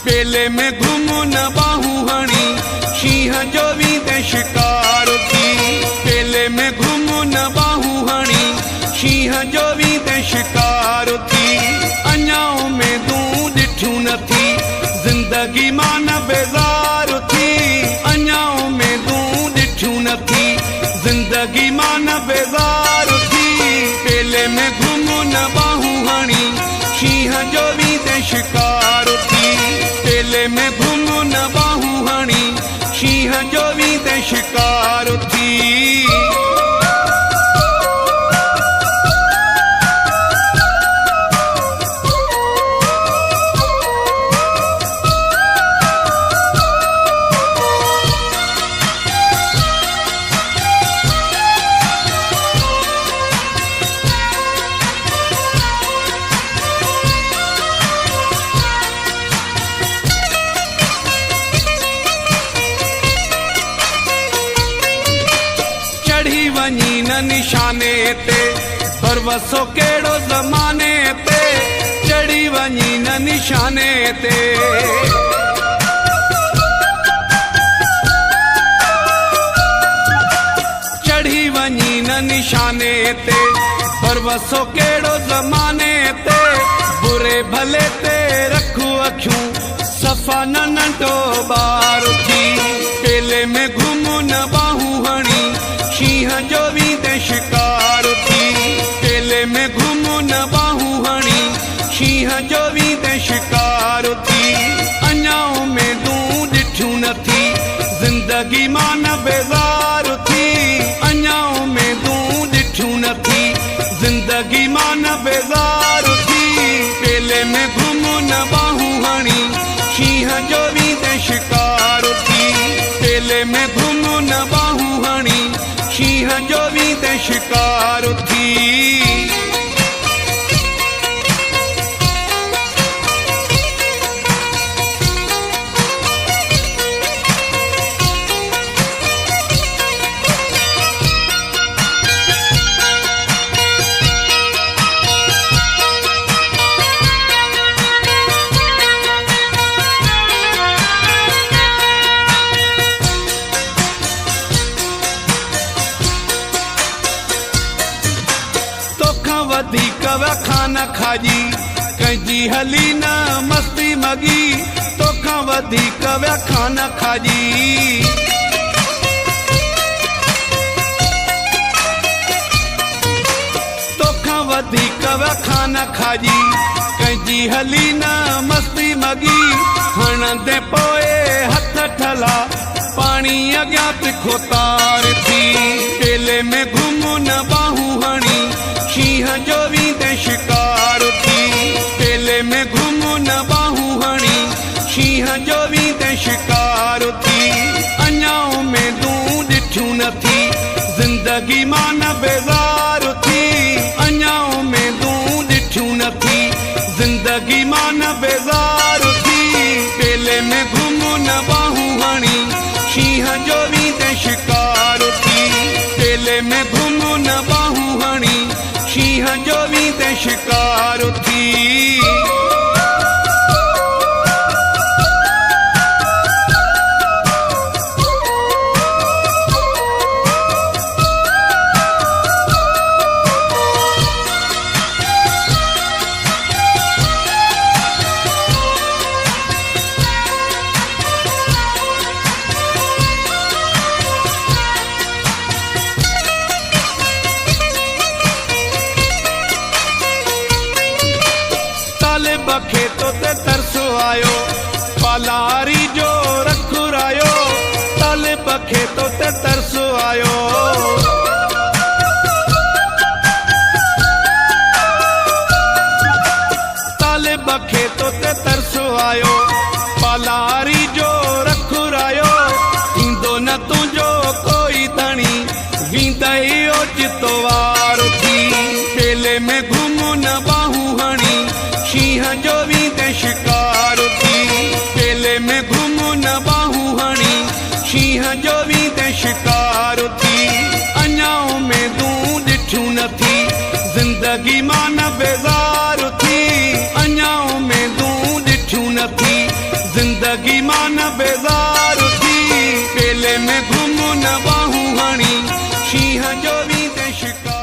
पेले में घुम न बाहूं हणी शींह जो भी ते शिकार थी पेले में घुम न बाहूं हणी शींह जो भी ते शिकार थी अञाऊं में तूं ॾिठूं नथी ज़िंदगी मां न बेज़ार थी अञाऊं में तूं ॾिठूं नथी ज़िंदगी मां न बेज़ार थी पेले में घुम न बाहूं हणी शींह जो भी ते शिकार थी पेले में घुम न बाहूं हणी शींह जो भी ते शिकार थी वञी न निशाने ते पर वसो केड़ो ज़माने ते चढ़ी वञी न निशाने ते चढ़ी वञी न निशाने ते पर वसो केड़ो ज़माने ते बुरे भले ते रखू अखियूं सफ़ा न नंढो ॿार थी पेले में घुम न बाहूं हणी शींह जो भी ते शिकार थी पेले में घुम न बाहूं हणी शींह जो भी ते शिकार थी अञाऊं में तूं ॾिठूं नथी ज़िंदगी मां न बेज़ार थी अञाऊं में तूं ॾिठूं नथी ज़िंदगी मां न बेज़ार थी पेले में घुम न बाहूं हणी शींह जो भी ते शिकार थी पेले में घुम न बाहूं हणी शींह जो भी ते शिकार थी वधीक खाना खाजी कंहिंजी हली न मस्ती मगी तोखां वधीक खाना खाजी तोखां वधीक खाना खाजी कंहिंजी हली न मस्ती मगी हणंदे पोए हथ ठला पाणी अॻियां तिखो तार थी पेले में घुम न बाहूं हणी शींह जो भी ते शिकार थी पेले में घुम न बाहूं हणी शींह जो भी ते शिकार थी अञाऊं में तूं ॾिठूं नथी ज़िंदगी मां न बेज़ार थी अञाऊं में तूं ॾिठूं नथी ज़िंदगी मां न बेज़ार थी पेले में घुम न बाहूं हणी शींह जो भी ते शिकार थी पेले में घुम न बाहूं हणी शींह जो भी ते शिकार थी खेतों ते तरसो आयो पलारी जो रखुरायो तलब खेतों ते तरसो आयो तलब खेतों ते तरसो आयो पलारी जो रखुरायो इंदो न तुझो कोई धणी वींदई ओचितो वार थी पेले में घुम न बाहूं हणी शींह जो भी ते शिकार थी पेले में घुम न बाहूं हणी शींह जो भी ते शिकार थी अञाऊं में तूं ॾिठूं नथी ज़िंदगी मां न बेज़ार थी अञाऊं में तूं ॾिठूं नथी ज़िंदगी मां न बेज़ार थी पेले में घुमूं न बाहूं हणी शींहं जो वींदे शिकार